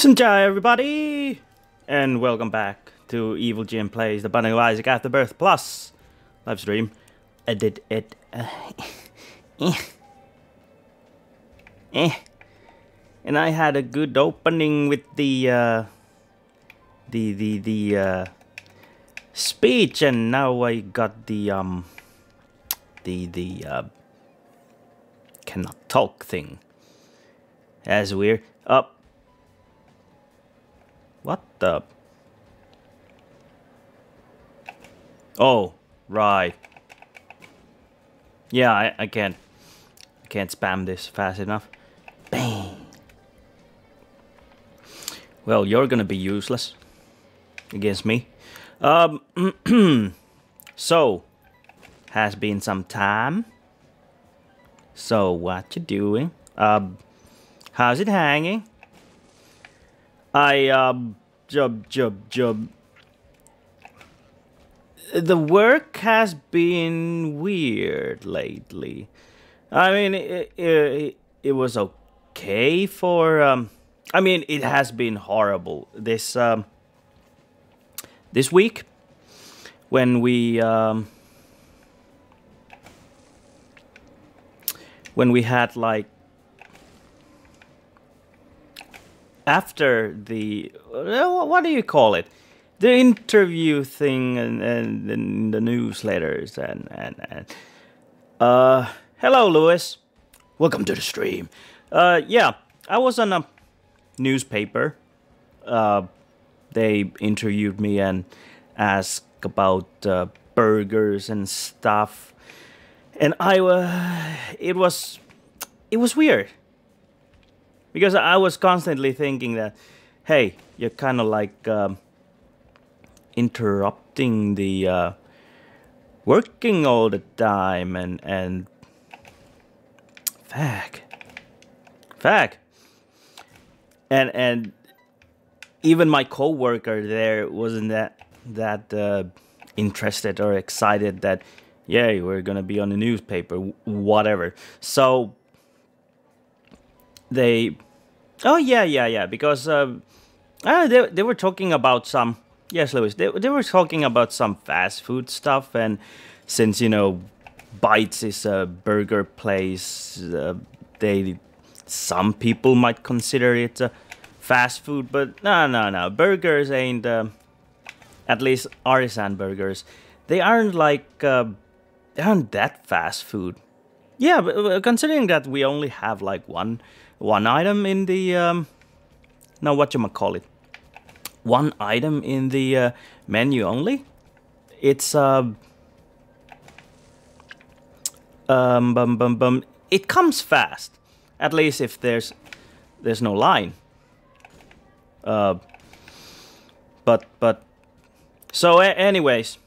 Hi everybody, and welcome back to Evil Jim Plays The Binding of Isaac Afterbirth Plus live stream. I did it. And I had a good opening with the speech, and now I got the cannot talk thing. That's weird. What the? Oh, right. Yeah, I can't spam this fast enough. Bang. Well, you're gonna be useless against me. So has been some time. So what you doing? How's it hanging? Job. The work has been weird lately. I mean, it was okay for, I mean, it has been horrible this week when we had like, after the, what do you call it? The interview thing and the newsletters and hello, Lewis. Welcome to the stream. Yeah, I was on a newspaper. They interviewed me and asked about burgers and stuff. And it was weird. Because I was constantly thinking that, hey, you're kind of like interrupting the working all the time and fact. And even my coworker there wasn't that interested or excited that, yay, we're gonna be on the newspaper, whatever. So they, oh yeah, because they were talking about some, yes, Lewis, they were talking about some fast food stuff, and since, you know, Bites is a burger place, some people might consider it a fast food, but no, burgers ain't, at least artisan burgers, they aren't like, they aren't that fast food. Yeah, but considering that we only have like one item in the now whatchamacallit, one item in the menu only, it's it comes fast, at least if there's no line. But so anyways,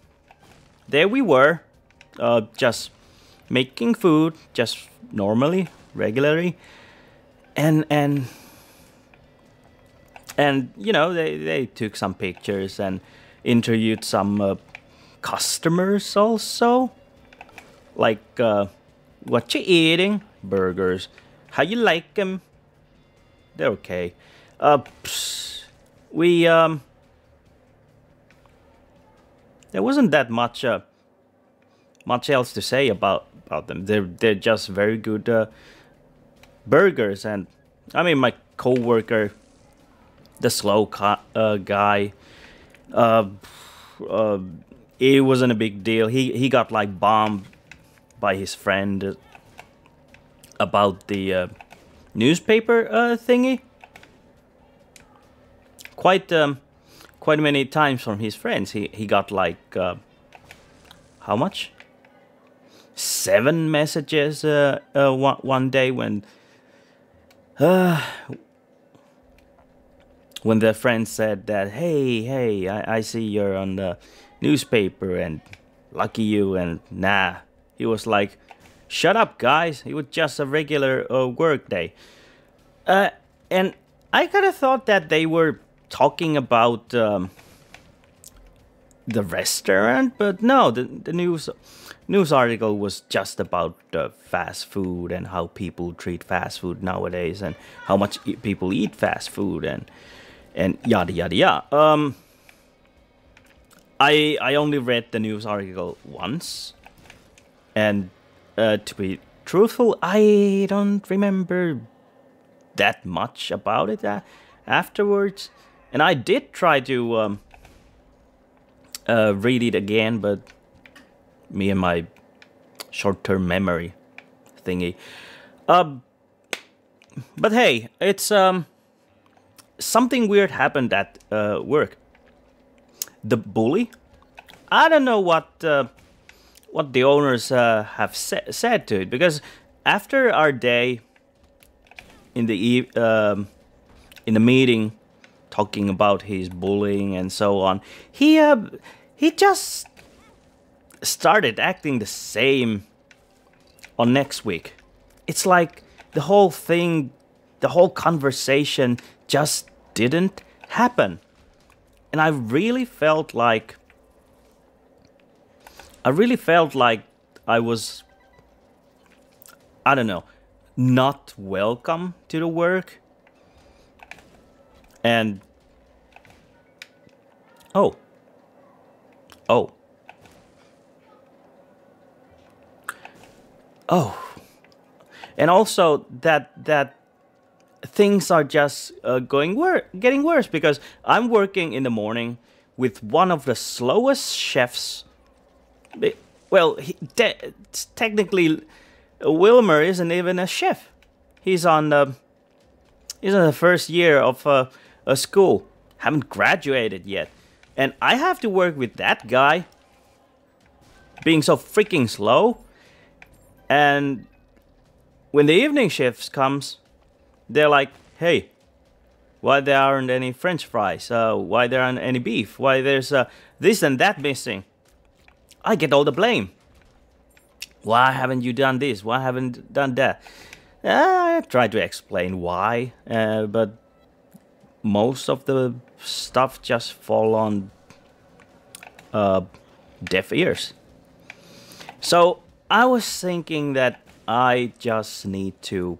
there we were, just making food, just normally, regularly, and you know, they took some pictures and interviewed some customers also, like what you eating, burgers, how you like them, they're okay. There wasn't that much else to say about them. They're just very good burgers. And I mean, my coworker, the slow guy, it wasn't a big deal. He got like bombed by his friend about the newspaper thingy quite many times from his friends. He got like how much? 7 messages one day when their friend said that, hey, I see you're on the newspaper and lucky you, and nah. He was like, shut up, guys. It was just a regular work day. And I kind of thought that they were talking about the restaurant, but no, the news article was just about fast food and how people treat fast food nowadays and how much people eat fast food. And and yada yada yada. I only read the news article once, and to be truthful, I don't remember that much about it afterwards. And I did try to read it again, but me and my short-term memory thingy. But hey, it's something weird happened at work. The bully. I don't know what the owners have said to it, because after our day in the meeting, talking about his bullying and so on, he just started acting the same on next week. It's like the whole thing, the whole conversation just didn't happen. And I really felt like I was, I don't know, not welcome to the work. And oh. And also that things are just getting worse, because I'm working in the morning with one of the slowest chefs. Well, technically, Wilmer isn't even a chef. He's on the first year of a school. Haven't graduated yet, and I have to work with that guy being so freaking slow. And when the evening shifts comes, they're like, hey, why there aren't any French fries? Why there aren't any beef? Why there's this and that missing? I get all the blame. Why haven't you done this? Why haven't you done that? I try to explain why, but most of the stuff just fall on deaf ears. So I was thinking that I just need to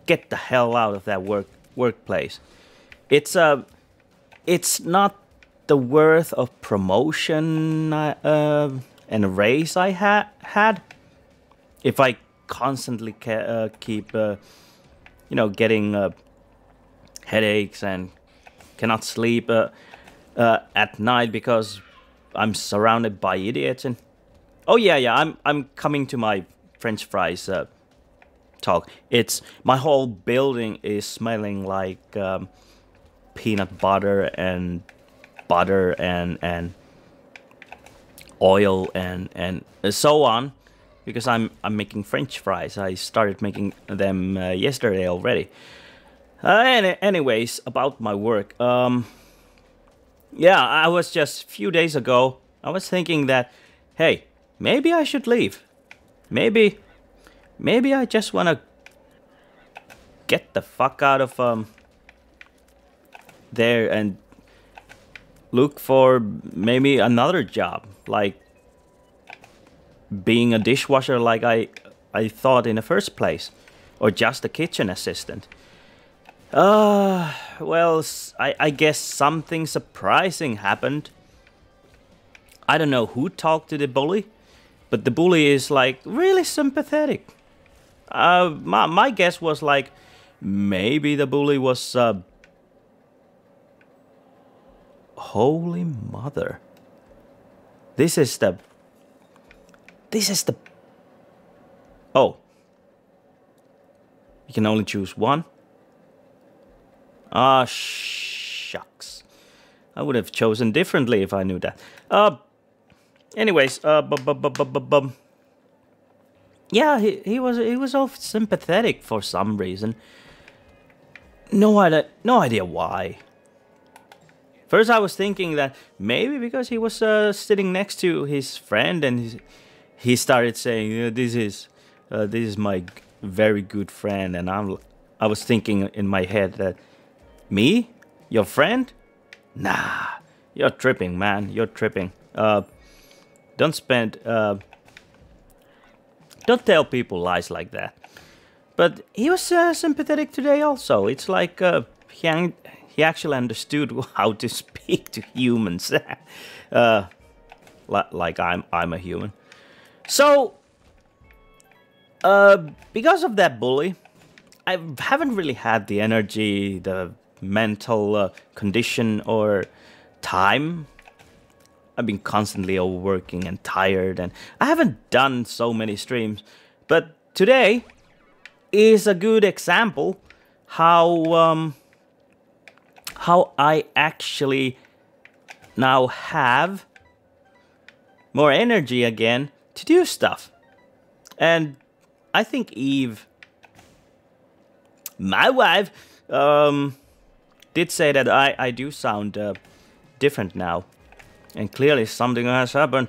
get the hell out of that workplace. It's not the worth of promotion and raise I had if I constantly keep getting headaches and cannot sleep at night because I'm surrounded by idiots. And oh yeah, I'm coming to my French fries talk. It's my whole building is smelling like peanut butter and oil and so on, because I'm making French fries. I started making them yesterday already. Anyways, about my work. Yeah, I was just a few days ago. I was thinking that, hey, maybe I should leave. Maybe I just wanna get the fuck out of there and look for maybe another job, like being a dishwasher, like I thought in the first place, or just a kitchen assistant. Well, I guess something surprising happened. I don't know who talked to the bully, but the bully is like really sympathetic. My guess was like maybe the bully was holy mother. This is the oh, you can only choose one. Ah, shucks. I would have chosen differently if I knew that. Anyways, yeah, he was all sympathetic for some reason. No idea why. First, I was thinking that maybe because he was sitting next to his friend, and he started saying, "This is my very good friend," and I was thinking in my head that, me, your friend? Nah, you're tripping, man. You're tripping. Don't tell people lies like that. But he was sympathetic today also. It's like he he actually understood how to speak to humans, like I'm a human. So, because of that bully, I haven't really had the energy, the mental condition, or time. I've been constantly overworking and tired, and I haven't done so many streams. But today is a good example how I actually now have more energy again to do stuff. And I think Eve, my wife, did say that I do sound different now. And clearly something has happened.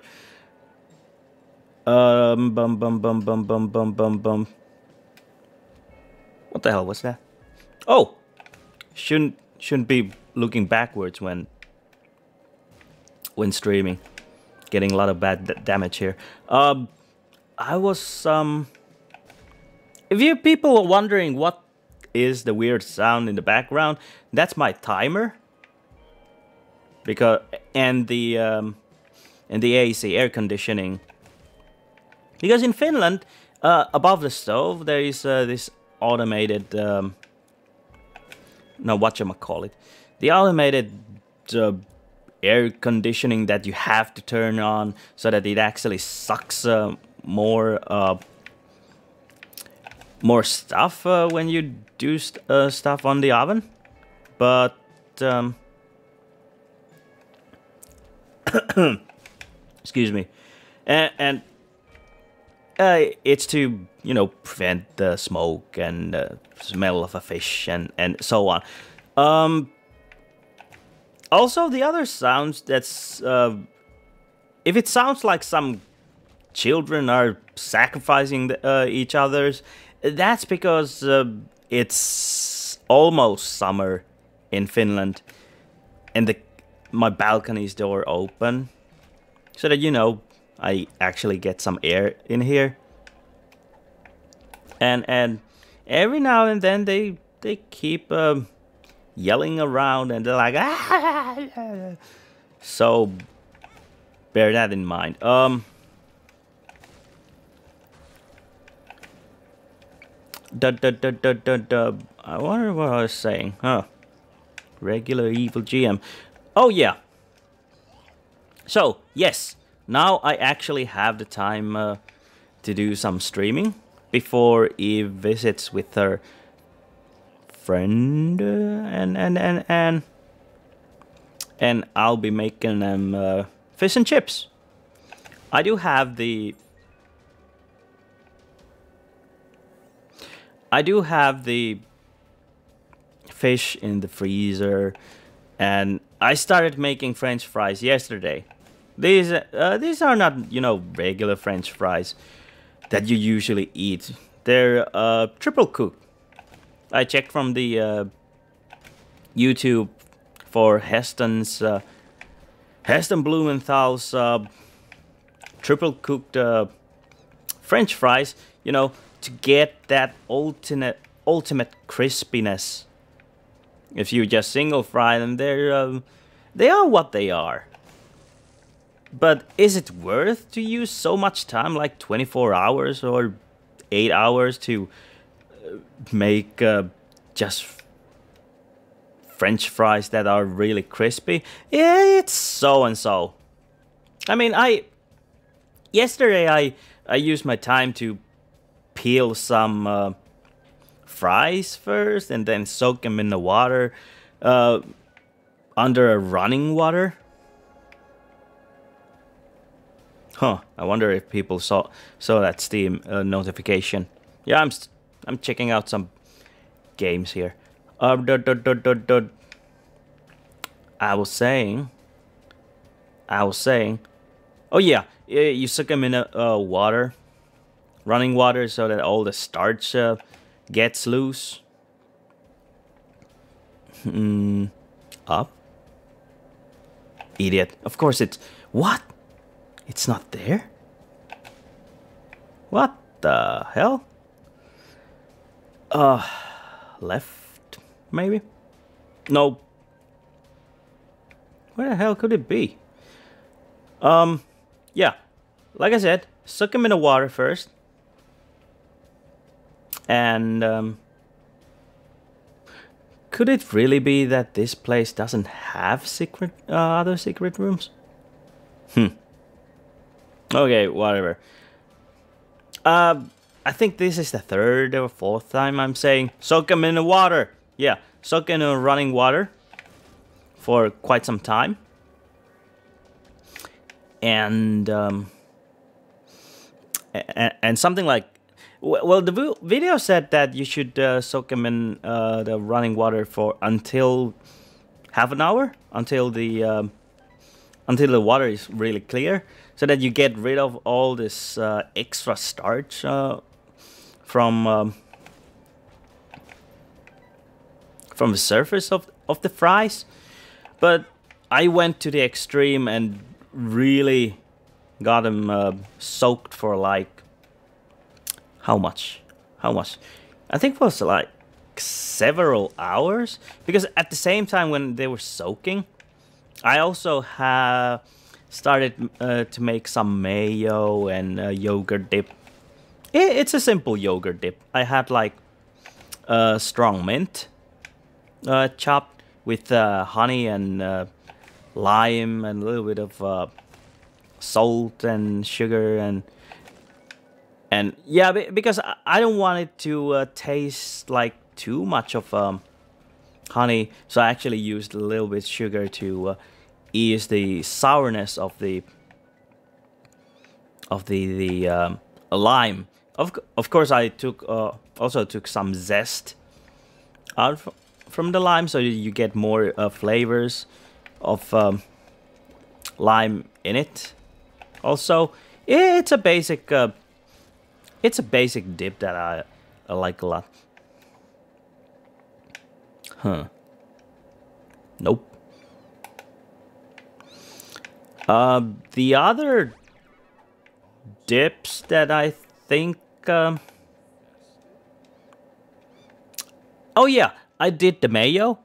Bum bum bum bum bum bum bum bum. What the hell was that? Oh! Shouldn't be looking backwards when streaming. Getting a lot of bad damage here. I was if you people are wondering what is the weird sound in the background, that's my timer. Because and the AC air conditioning. Because in Finland, above the stove there is this automated no, whatchamacallit, the automated air conditioning that you have to turn on so that it actually sucks more stuff when you do stuff on the oven. But excuse me, and it's to, you know, prevent the smoke and smell of a fish and so on. Also, the other sounds that's if it sounds like some children are sacrificing each others, that's because it's almost summer in Finland, and my balcony's door open, so that, you know, I actually get some air in here. And every now and then they keep yelling around, and they're like, ah! So bear that in mind. I wonder what I was saying. Huh. Regular evil GM. Oh yeah. So yes, now I actually have the time to do some streaming before Eve visits with her friend, and I'll be making them fish and chips. I do have the fish in the freezer, and I started making French fries yesterday. These are not, you know, regular French fries that you usually eat. They're triple cooked. I checked from the YouTube for Heston Blumenthal's triple cooked French fries. You know, to get that ultimate crispiness. If you just single fry them, they are what they are. But is it worth to use so much time, like 24 hours or 8 hours, to make just French fries that are really crispy? Yeah, it's so and so. I mean, yesterday I used my time to peel some fries first, and then soak them in the water under a running water. Huh, I wonder if people saw that Steam notification. Yeah, I'm checking out some games here. I was saying. Oh yeah, you soak them in water, running water, so that all the starch gets loose. Up. Idiot. Of course it's... What? It's not there? What the hell? Left, maybe? No, Where the hell could it be? Yeah, like I said, soak them in the water first, and could it really be that this place doesn't have other secret rooms? Okay, whatever. I think this is the third or fourth time I'm saying soak them in the water. Yeah, soak in the running water for quite some time. And something like, well, the video said that you should soak them in the running water for until half an hour, until the water is really clear, so that you get rid of all this extra starch from the surface of the fries. But I went to the extreme and really got them soaked for like how much? I think it was like several hours, because at the same time when they were soaking, I also have started to make some mayo and yogurt dip. It's a simple yogurt dip. I had like strong mint chopped with honey and lime and a little bit of salt and sugar and yeah, because I don't want it to taste like too much of honey, so I actually used a little bit of sugar to ease the sourness of the lime. Of course, I also took some zest out from the lime, so you get more flavors of lime in it. Also, it's a basic dip that I like a lot. Nope. The other dips that I think... oh yeah, I did the mayo.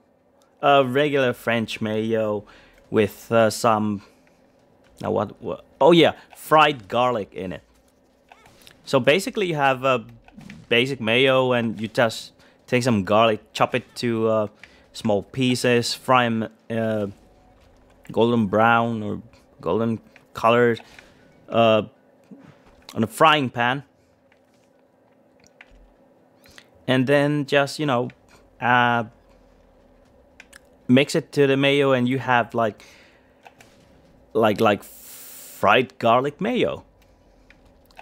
Regular French mayo with some... what? Oh yeah, fried garlic in it. So basically you have a basic mayo and you just take some garlic, chop it to small pieces, fry them golden brown or golden colored on a frying pan. And then just, you know, mix it to the mayo and you have like fried garlic mayo.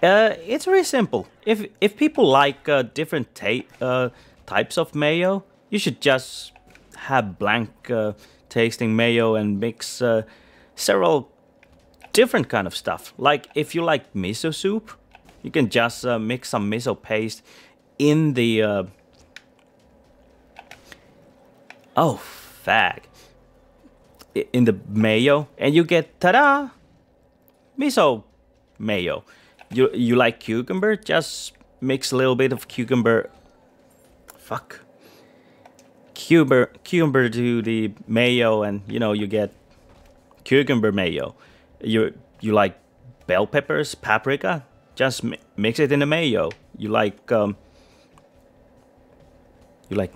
It's very simple. If people like different types of mayo, you should just have blank tasting mayo and mix several different kind of stuff. Like if you like miso soup, you can just mix some miso paste in the in the mayo, and you get, ta-da, miso mayo. You like cucumber? Just mix a little bit of cucumber to the mayo, and you know you get cucumber mayo. You like bell peppers, paprika? Just mix it in the mayo. You like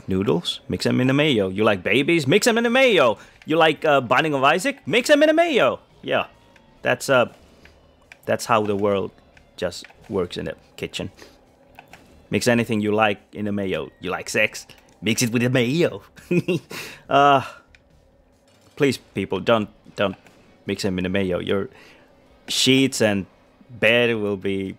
noodles? Mix them in the mayo. You like babies? Mix them in the mayo. You like Binding of Isaac? Mix them in the mayo. Yeah, that's how the world just works in the kitchen. Mix anything you like in the mayo. You like sex? Mix it with the mayo. Please, people, don't mix them in the mayo. Your sheets and bed will be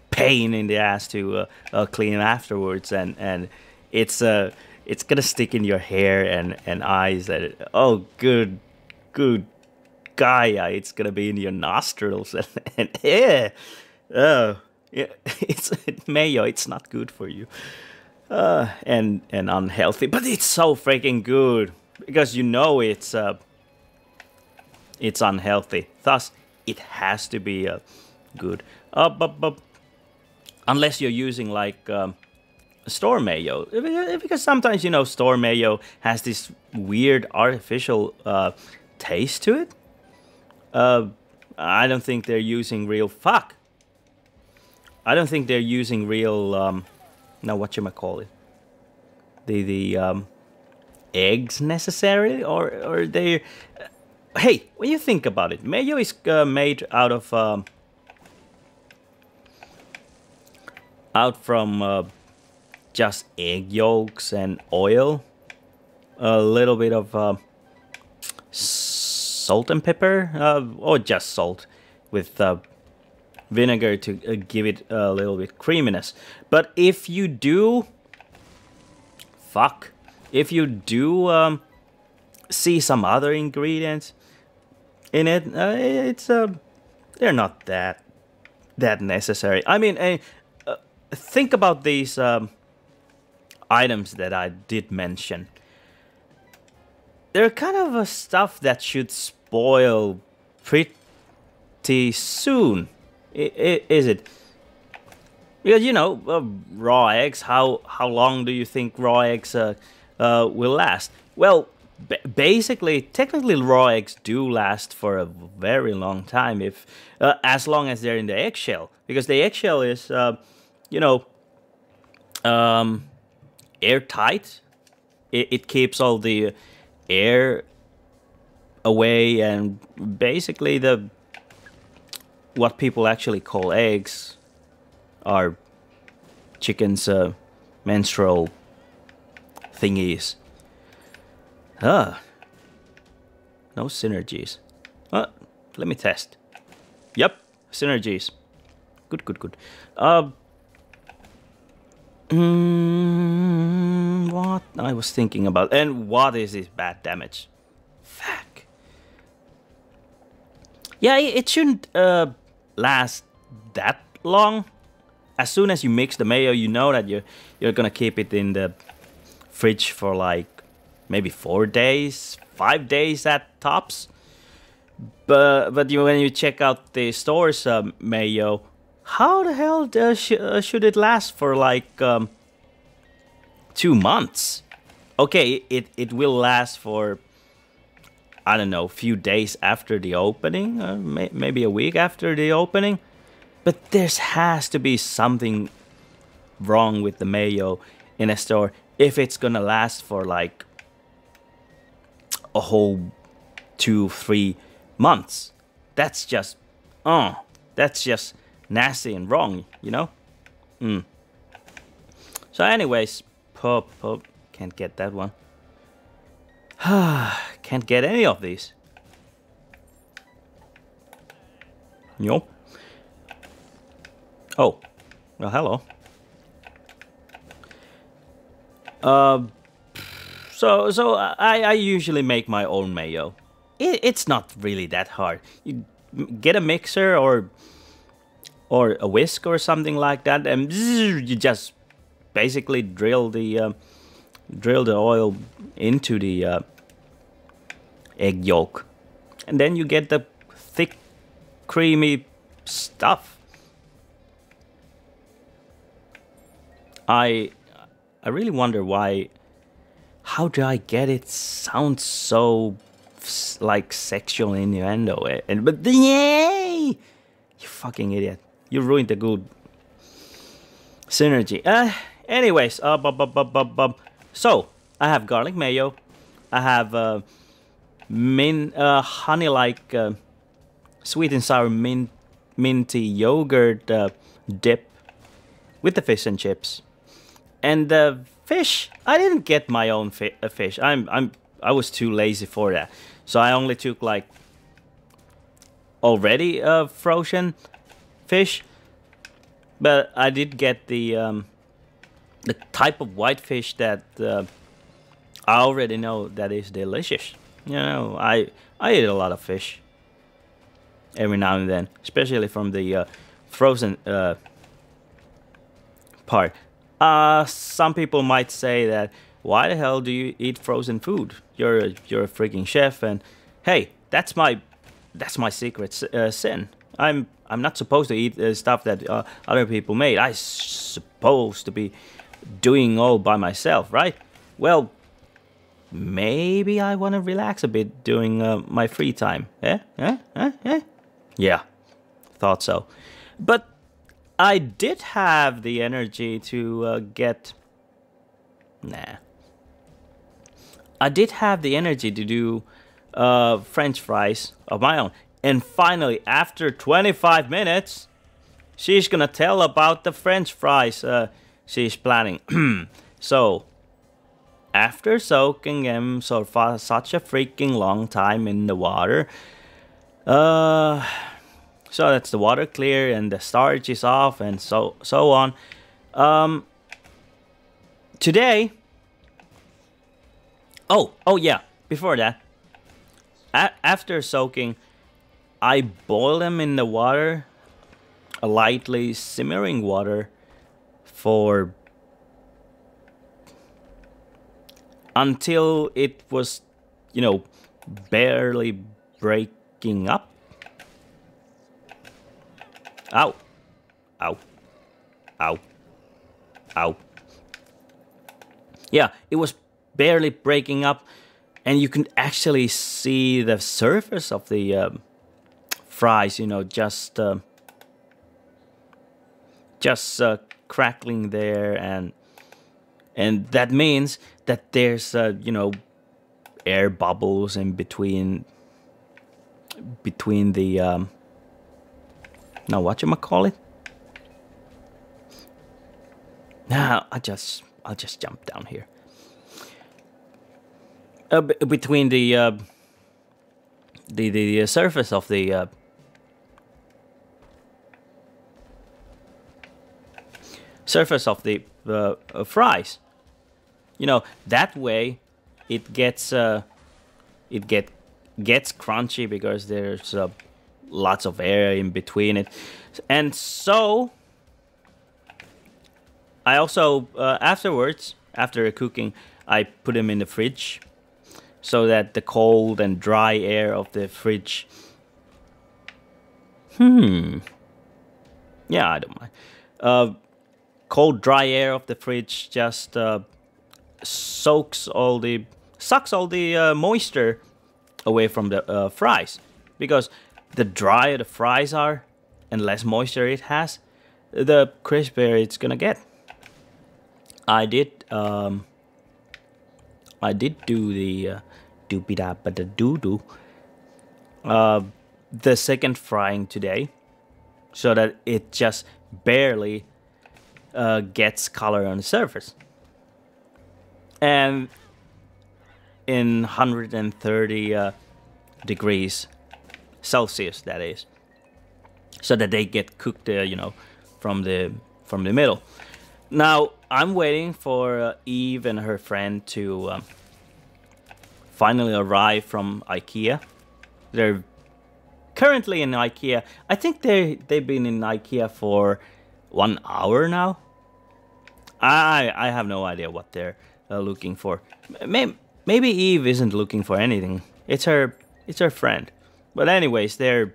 pain in the ass to clean afterwards, and it's gonna stick in your hair and eyes. And oh, good guy, it's gonna be in your nostrils and yeah. Yeah, it's mayo. It's not good for you, and unhealthy. But it's so freaking good because you know it's unhealthy. Thus, it has to be good. But unless you're using like store mayo, because sometimes you know store mayo has this weird artificial taste to it. I don't think they're using real fuck. I don't think they're using real now whatchamacallit, the eggs necessarily, or they. Hey, when you think about it, mayo is made out of out from just egg yolks and oil, a little bit of salt and pepper, or just salt with vinegar to give it a little bit creaminess. But if you do, if you do see some other ingredients in it, it's they're not that necessary. I mean, think about these items that I did mention. They're kind of a stuff that should spoil pretty soon. Is it? Because, you know, raw eggs, how long do you think raw eggs will last? Well, basically, technically raw eggs do last for a very long time, if as long as they're in the eggshell. Because the eggshell is, you know, airtight. It keeps all the air away, and basically what people actually call eggs are chicken's menstrual thingies. No synergies. Let me test. Yep, synergies. Good. What I was thinking about, and what is this bad damage? Fuck. Yeah, it shouldn't last that long. As soon as you mix the mayo, you know that you're gonna keep it in the fridge for like maybe 4 days, 5 days at tops. But when you check out the store's mayo, how the hell should it last for like 2 months? Okay, it will last for, I don't know, a few days after the opening, maybe a week after the opening. But there has to be something wrong with the mayo in a store if it's gonna last for like a whole 2-3 months. That's just nasty and wrong, you know? So anyways, pop, can't get that one. Can't get any of these. Nope. Oh, well, hello. So I usually make my own mayo. It's not really that hard. You get a mixer or a whisk or something like that, and you just basically drill the oil into the egg yolk, and then you get the thick, creamy stuff. I really wonder why. How do I get it sound so like sexual innuendo? But yay! You fucking idiot! You ruined the good synergy. Anyways, so I have garlic mayo. I have honey like sweet and sour minty yogurt dip with the fish and chips. And the fish, I didn't get my own fish. I was too lazy for that. So I only took like already frozen fish. But I did get the type of white fish that I already know that is delicious. You know, I eat a lot of fish every now and then, especially from the frozen part. Some people might say that, why the hell do you eat frozen food? You're a freaking chef, and hey, that's my secret sin. I'm not supposed to eat stuff that other people made. I'm supposed to be doing all by myself, right? Well, maybe I want to relax a bit during my free time. Yeah, thought so. But I did have the energy to get... Nah. I did have the energy to do French fries of my own. And finally, after 25 minutes, she's gonna tell about the French fries she's planning. So, after soaking them for such a freaking long time in the water, so that's the water clear and the starch is off and so on. Today, oh yeah, before that, after soaking, I boil them in the water, a lightly simmering water, for until it was, barely breaking up. Ow. Ow. Ow. Ow. Yeah, it was barely breaking up, and you can actually see the surface of the fries, just crackling there, and that means that there's air bubbles in between the now whatchamacallit? Nah, I'll just jump down here. Between the surface of the fries. That way it gets gets crunchy because there's lots of air in between it. And so I also afterwards, after cooking, I put them in the fridge so that the cold and dry air of the fridge yeah, I don't mind. Cold dry air of the fridge just sucks all the moisture away from the fries, because the drier the fries are and less moisture it has, the crispier it's gonna get. I did do the doopy-da-ba-da-doo-doo the second frying today, so that it just barely gets color on the surface. And in 130 degrees Celsius, that is, so that they get cooked, from the middle. Now I'm waiting for Eve and her friend to finally arrive from IKEA. They're currently in IKEA. I think they've been in IKEA for 1 hour now. I have no idea what they're looking for. Maybe Eve isn't looking for anything. It's her friend. But anyways, they're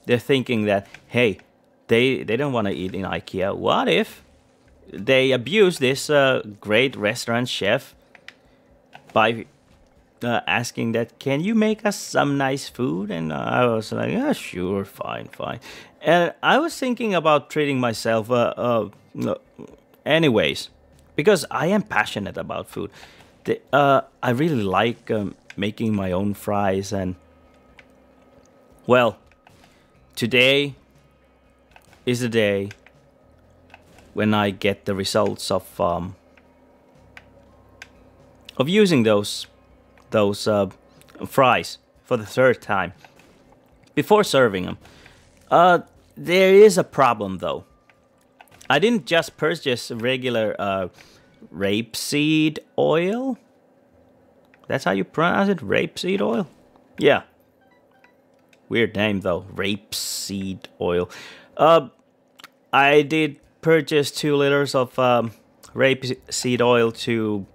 thinking that, hey, they don't want to eat in IKEA. What if they abuse this great restaurant chef by asking that, can you make us some nice food? And I was like, yeah, sure, fine. And I was thinking about treating myself anyways, because I am passionate about food. I really like making my own fries, and well, today is the day when I get the results of using those fries for the third time before serving them. There is a problem though. I didn't just purchase regular rapeseed oil. That's how you pronounce it? Rapeseed oil? Yeah. Weird name though. Rapeseed oil. I did purchase 2 liters of rapeseed oil to,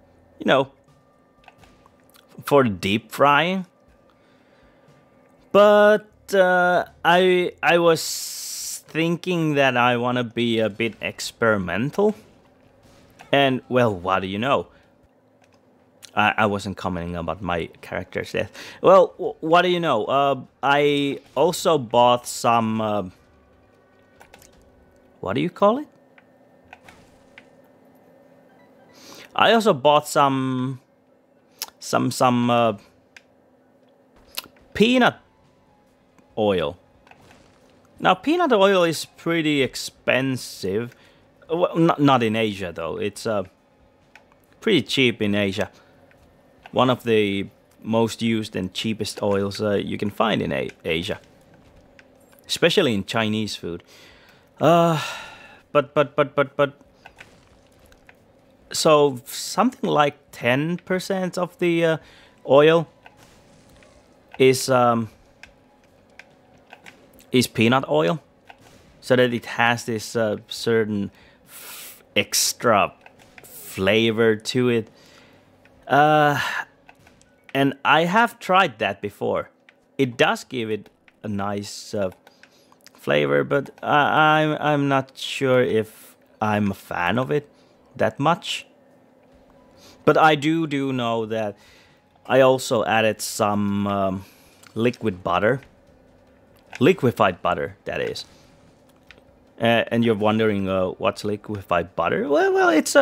for deep frying. But I was thinking that I want to be a bit experimental. And, well, what do you know? I wasn't commenting about my character's death. Well, what do you know? I also bought some. What do you call it? I also bought some peanut oil. Now, peanut oil is pretty expensive. Well, not in Asia though. It's pretty cheap in Asia. One of the most used and cheapest oils you can find in Asia, especially in Chinese food. But so something like 10% of the oil is peanut oil, so that it has this certain extra flavor to it. And I have tried that before. It does give it a nice flavor, but I'm not sure if I'm a fan of it that much. But I do know that I also added some liquid butter, liquefied butter, that is. And you're wondering what's liquefied butter? Well, it's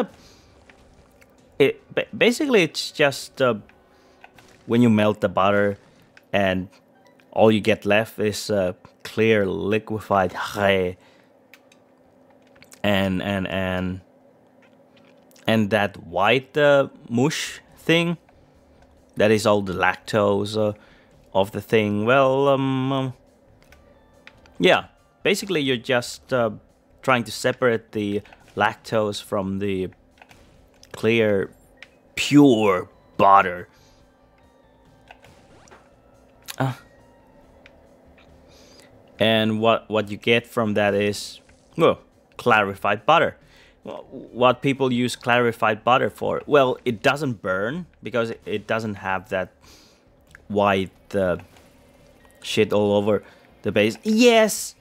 basically it's just when you melt the butter, and all you get left is clear liquefied ghee, and that white mush thing. That is all the lactose of the thing. Well, yeah. Basically, you're just trying to separate the lactose from the clear, pure butter. And what you get from that is, well, clarified butter. What people use clarified butter for? Well, it doesn't burn because it doesn't have that white shit all over the base. Yes,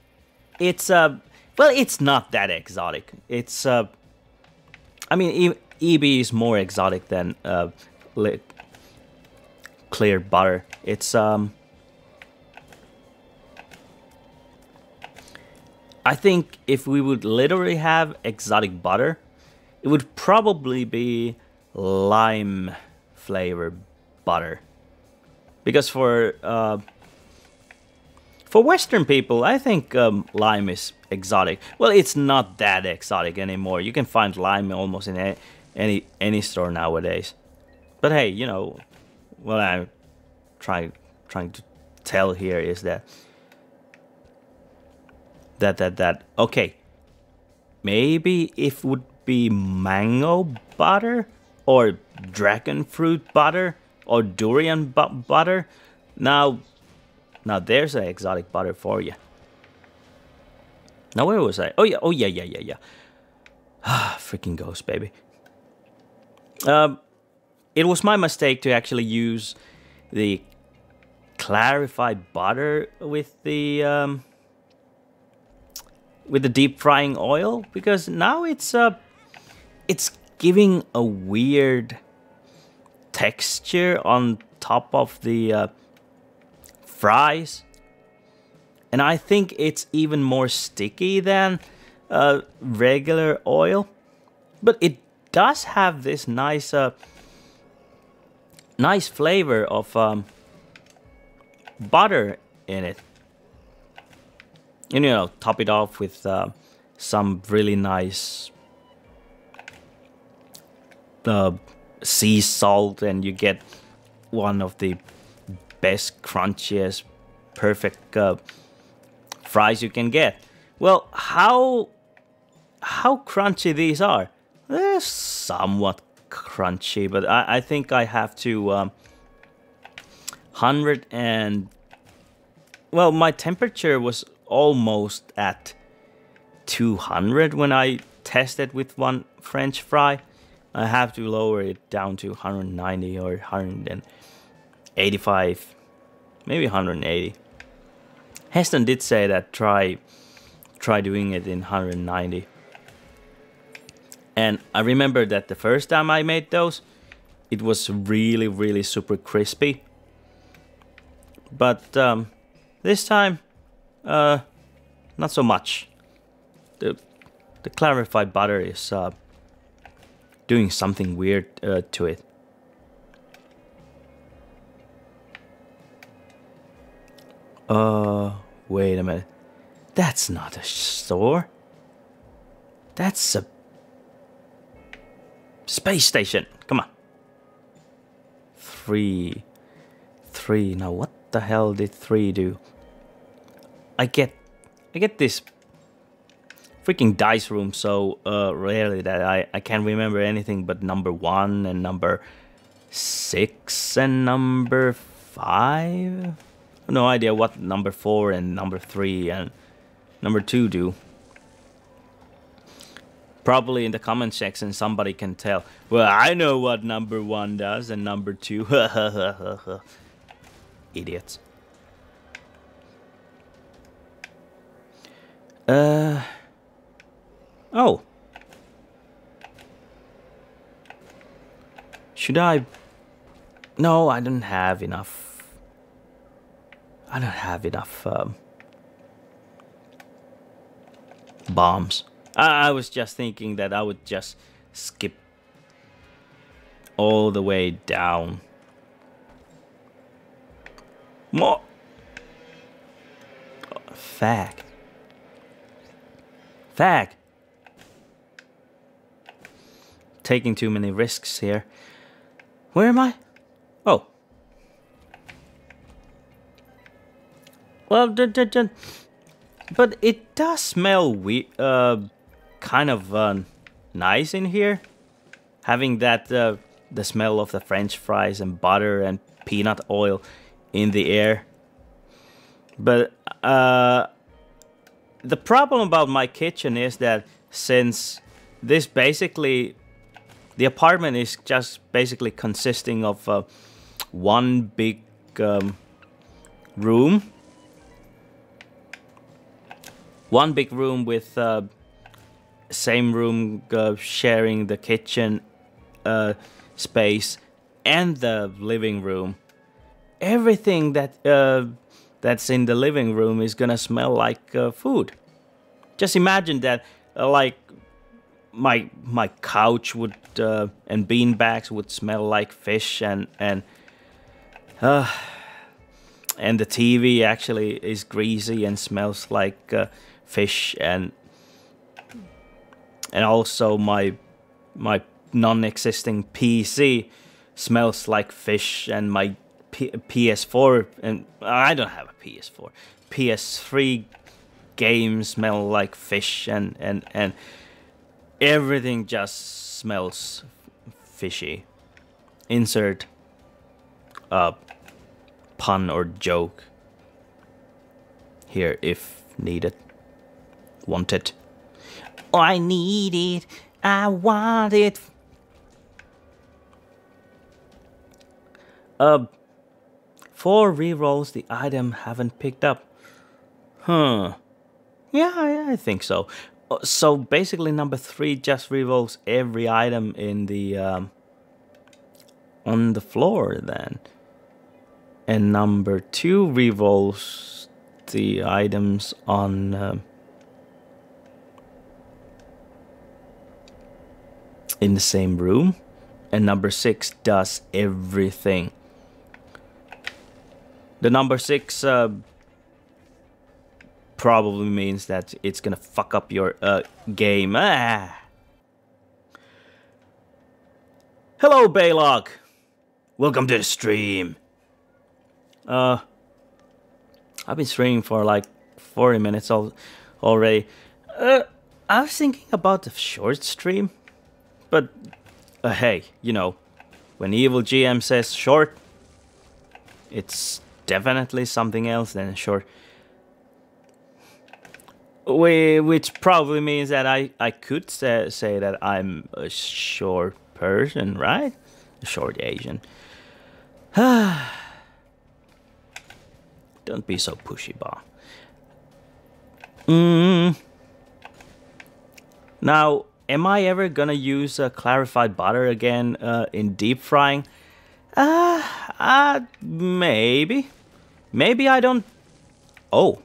it's well, it's not that exotic. It's I mean, EB is more exotic than clear butter. It's I think if we would literally have exotic butter, it would probably be lime flavored butter. Because for Western people, I think lime is exotic. Well, it's not that exotic anymore. You can find lime almost in any store nowadays. But hey, you know, what I'm trying to tell here is that okay, maybe it would be mango butter or dragon fruit butter or durian butter. Now there's an exotic butter for you. Now where was I? Oh yeah. Freaking ghost, baby. It was my mistake to actually use the clarified butter with the deep frying oil, because now it's giving a weird texture on top of the fries, and I think it's even more sticky than regular oil, but it does have this nice nice flavor of butter in it. And, you know, top it off with some really nice sea salt, and you get one of the best, crunchiest, perfect fries you can get. Well, how crunchy these are? They're somewhat crunchy, but I think I have to 100 and... Well, my temperature was almost at 200 when I tested with one French fry. I have to lower it down to 190 or 185, maybe 180. Heston did say that try doing it in 190. And I remember that the first time I made those, it was really, really super crispy. But this time, not so much. The clarified butter is doing something weird to it. Wait a minute. That's not a store. That's a space station. Come on. Three. Now what the hell did 3 do? I get this freaking dice room so rarely that I can't remember anything but number 1 and number 6 and number 5. No idea what number 4 and number 3 and number 2 do. Probably in the comment section somebody can tell. Well, I know what number 1 does and number 2. Idiots. Oh. Should I? No, I don't have enough. I don't have enough bombs. I was just thinking that I would just skip all the way down. More. Fact. Taking too many risks here. Where am I? Oh. Well, but it does smell kind of nice in here. Having that the smell of the French fries and butter and peanut oil in the air. But the problem about my kitchen is that since this basically, the apartment is just basically consisting of one big room. One big room with same room sharing the kitchen space and the living room. Everything that that's in the living room is gonna smell like food. Just imagine that, like my couch would and bean bags would smell like fish, and the TV actually is greasy and smells like fish, and also my non-existing PC smells like fish, and my PS4, and I don't have a PS4. PS3 games smell like fish, and everything just smells fishy. Insert a pun or joke here if needed. Wanted. Oh, I need it. I want it. 4 rerolls the item haven't picked up. Huh. Yeah, I think so. So basically number 3 just rerolls every item in the on the floor then. And number 2 rerolls the items on in the same room. And number 6 does everything. The number 6 probably means that it's gonna fuck up your game. Hello, Baylog. Welcome to the stream. I've been streaming for like 40 minutes already. I was thinking about a short stream, but hey, you know, when Evil GM says short, it's definitely something else than short. Which probably means that I could say that I'm a short person, right? A short Asian. Don't be so pushy, Bob. Now, am I ever gonna use clarified butter again in deep frying? Maybe. Maybe I don't... Oh.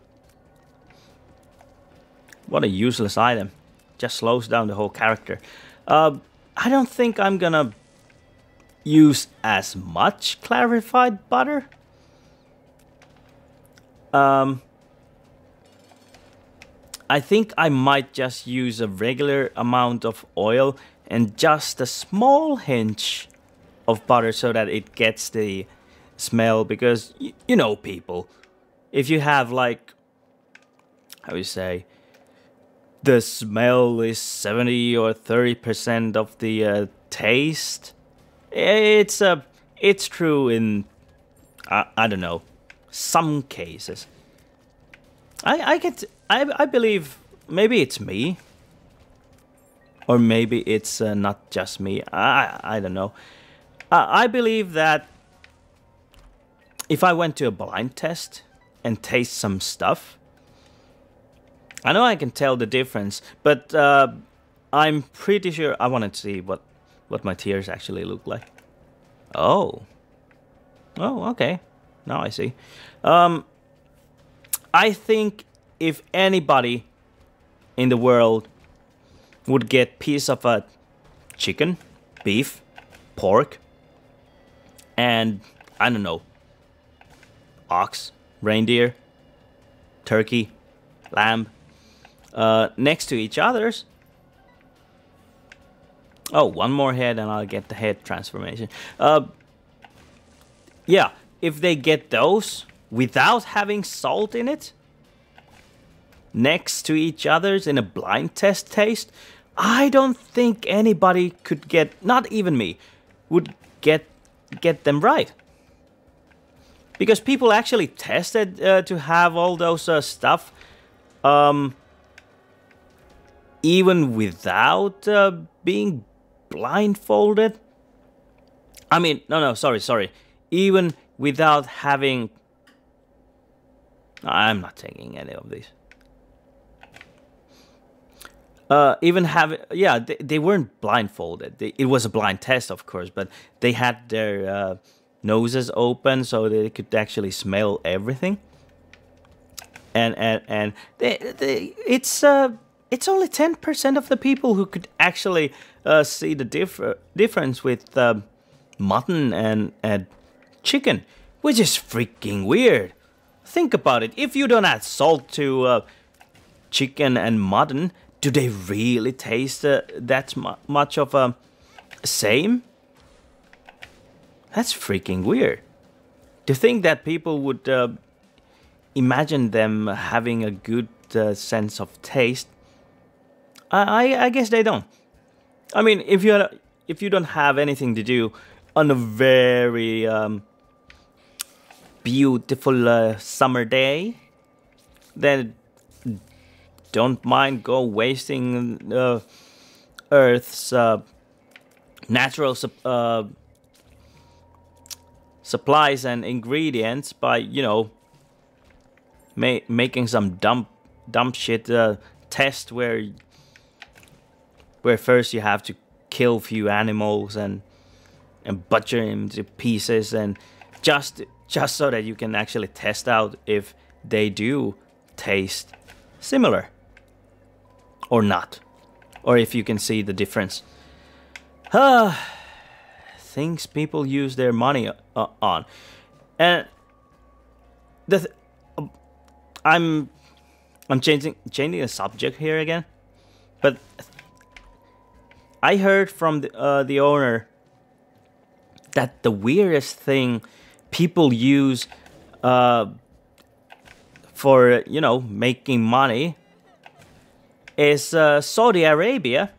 What a useless item. Just slows down the whole character. I don't think I'm gonna use as much clarified butter. I think I might just use a regular amount of oil and just a small hinge of butter so that it gets the smell, because you know, people, if you have like, how you say, the smell is 70 or 30% of the taste, it's true in I don't know, some cases. I believe maybe it's me, or maybe it's not just me. I don't know. I believe that if I went to a blind test and taste some stuff, I know I can tell the difference, but I'm pretty sure I wanted to see what my tears actually look like. Oh, okay. Now I see. I think if anybody in the world would get piece of a chicken, beef, pork, and I don't know, ox, reindeer, turkey, lamb, next to each other's. Oh, one more head and I'll get the head transformation. Yeah, if they get those without having salt in it, next to each other's in a blind test taste, I don't think anybody could get, not even me, would get them right. Because people actually tested to have all those stuff even without being blindfolded. I mean, no, sorry. Even without having... I'm not taking any of these. Even having... Yeah, they weren't blindfolded. It was a blind test, of course, but they had their noses open so they could actually smell everything. And it's only 10% of the people who could actually see the difference with mutton and chicken, which is freaking weird. Think about it. If you don't add salt to chicken and mutton, do they really taste that much of a same? That's freaking weird. To think that people would imagine them having a good sense of taste, I guess they don't. I mean, if you don't have anything to do on a very beautiful summer day, then don't mind go wasting Earth's natural supplies and ingredients by, you know, making some dumb shit test where first you have to kill few animals and butcher them to pieces, and just so that you can actually test out if they do taste similar or not, or if you can see the difference. Things people use their money on. And I'm changing the subject here again, but I heard from the owner that the weirdest thing people use for, you know, making money is Saudi Arabia.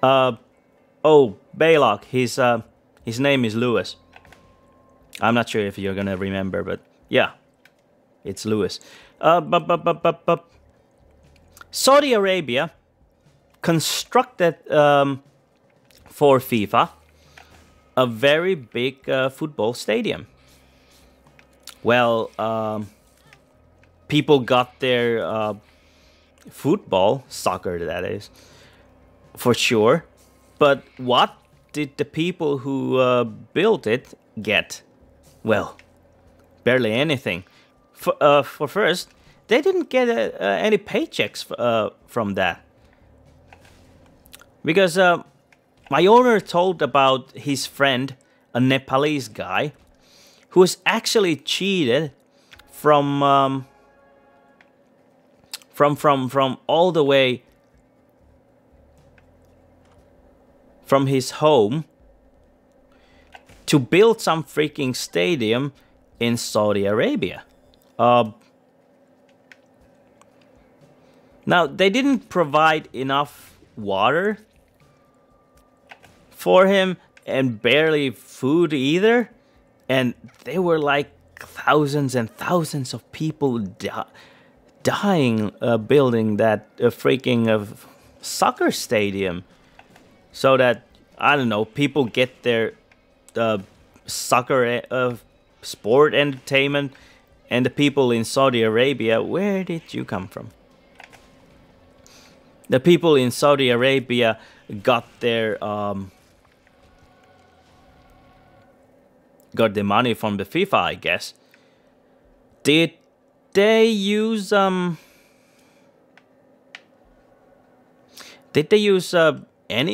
Oh, Baylock. His name is Lewis. I'm not sure if you're gonna remember, but yeah, it's Lewis. Saudi Arabia constructed for FIFA a very big football stadium. Well, people got their football, soccer that is, for sure. But what did the people who built it get? Well, barely anything. For first, they didn't get any paychecks from that. Because my owner told about his friend, a Nepalese guy, who was actually cheated from all the way from his home to build some freaking stadium in Saudi Arabia. Now, they didn't provide enough water for him and barely food either. And there were like thousands and thousands of people dying building that freaking soccer stadium. So that, I don't know, people get their soccer sport entertainment. And the people in Saudi Arabia, where did you come from? The people in Saudi Arabia got their got the money from the FIFA, I guess. Did they use any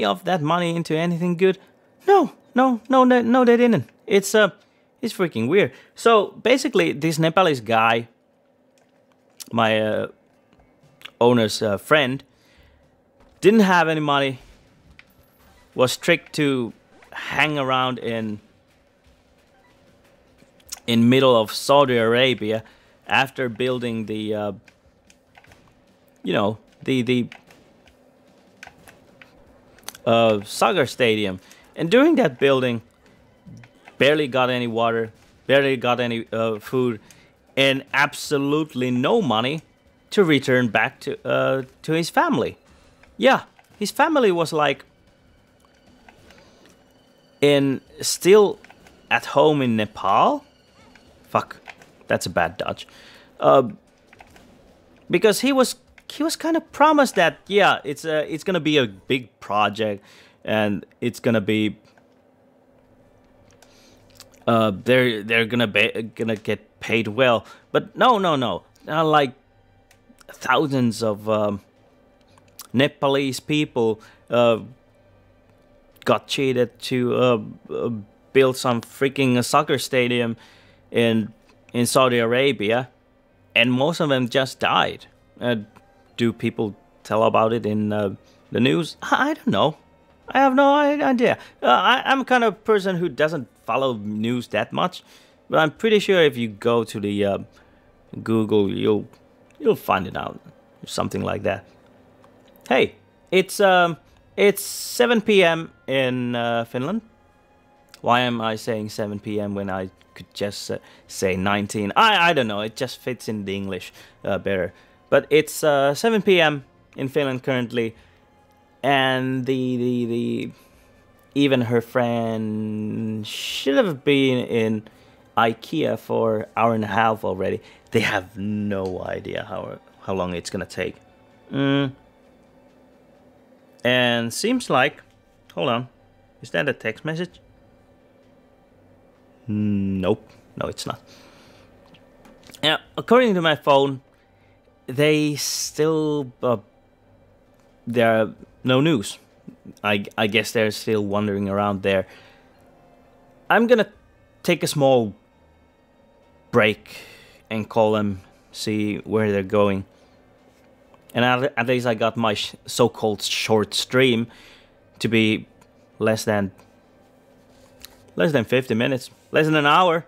of that money into anything good? No, they didn't. It's freaking weird. So basically, this Nepalese guy, my owner's friend, didn't have any money, was tricked to hang around in middle of Saudi Arabia after building the soccer stadium. And during that building, barely got any water, barely got any food, and absolutely no money to return back to his family. Yeah, his family was like still at home in Nepal. Fuck, that's a bad dodge. Because he was kind of promised that, yeah, it's gonna be a big project, and it's gonna be they're gonna get paid well. But no, like thousands of Nepalese people got cheated to build some freaking soccer stadium in Saudi Arabia, and most of them just died. Do people tell about it in the news? I don't know. I have no idea. I'm kind of person who doesn't follow news that much, but I'm pretty sure if you go to the Google, you'll find it out, something like that. Hey, it's 7 p.m. in Finland. Why am I saying 7 p.m. when I could just say 19? I don't know. It just fits in the English better. But it's 7 p.m. in Finland currently, and the even her friend should have been in IKEA for an hour and a half already. They have no idea how long it's gonna take. And seems like, hold on, is that a text message? Nope, no, it's not. Yeah, according to my phone, they still there are no news. I guess they're still wandering around there. I'm gonna take a small break and call them, see where they're going. And at least I got my so-called short stream to be less than 50 minutes, less than an hour.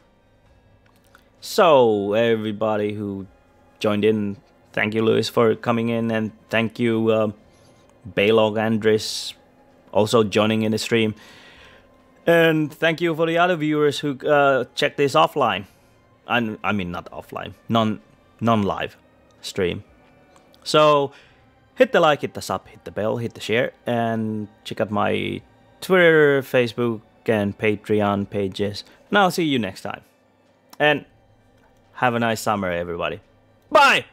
So everybody who joined in, thank you, Lewis, for coming in, and thank you, Baylog Andres, also joining in the stream. And thank you for the other viewers who checked this offline. I mean, not offline, non-live stream. So hit the like, hit the sub, hit the bell, hit the share, and check out my Twitter, Facebook, and Patreon pages. And I'll see you next time. And have a nice summer, everybody. Bye!